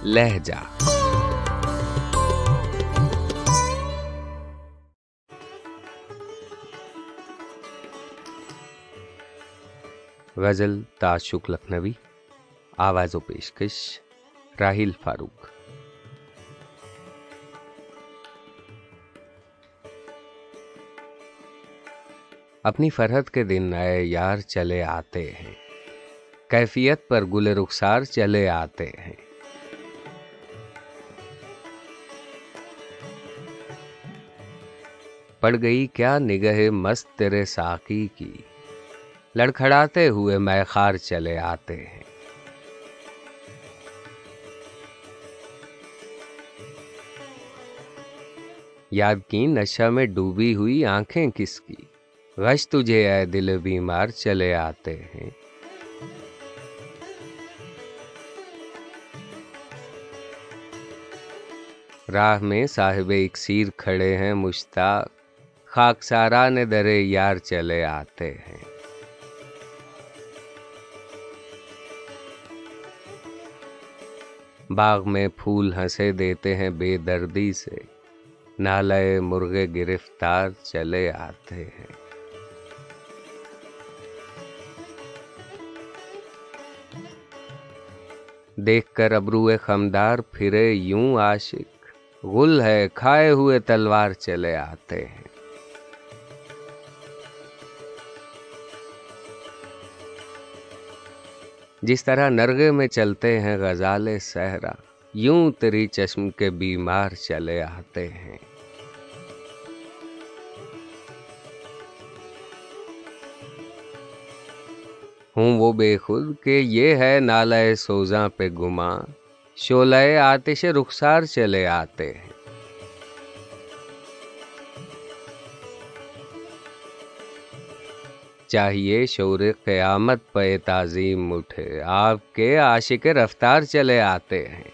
लहजा। गजल ताशुक लखनवी, आवाज़ व पेशकश राहिल फारूक। अपनी फरहत के दिन नए यार चले आते हैं, कैफियत पर गुले रुखसार चले आते हैं। पड़ गई क्या निगाहे मस्त तेरे साकी की, लड़खड़ाते हुए मैखार चले आते हैं। याद की नशा में डूबी हुई आंखें किसकी, गश तुझे ऐ दिल बीमार चले आते हैं। राह में साहिबे इक्सीर खड़े हैं मुश्ताक, खाकसारा ने दरे यार चले आते हैं। बाग में फूल हंसे देते हैं बेदर्दी से, नालए मुर्गे गिरफ्तार चले आते हैं। देखकर अबरुए खमदार फिरे यूं आशिक, गुल है खाए हुए तलवार चले आते हैं। जिस तरह नरगे में चलते हैं गजाले सहरा, यूं तेरी चश्म के बीमार चले आते हैं। हूँ वो बेखुद के ये है नाले सोजा पे गुमा, शोले आतिश रुखसार चले आते हैं। चाहिए शौर क़यामत पे ताज़ीम उठे, आपके आशिक रफ्तार चले आते हैं।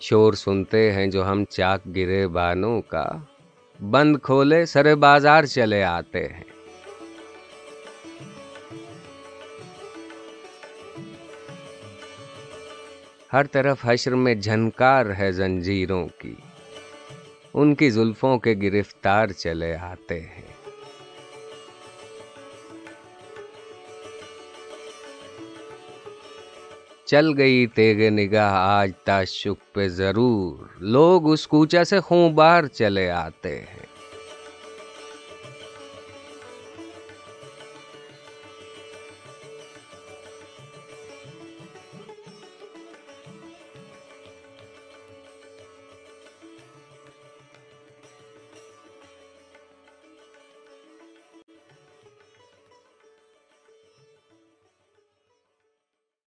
शोर सुनते हैं जो हम चाक गिरे बानों का, बंद खोले सरे बाजार चले आते हैं। हर तरफ हश्र में झनकार है जंजीरों की, उनकी जुल्फों के गिरफ्तार चले आते हैं। चल गई तेगे निगाह आज ताशुक पे जरूर, लोग उस कूचा से खूंबार चले आते हैं।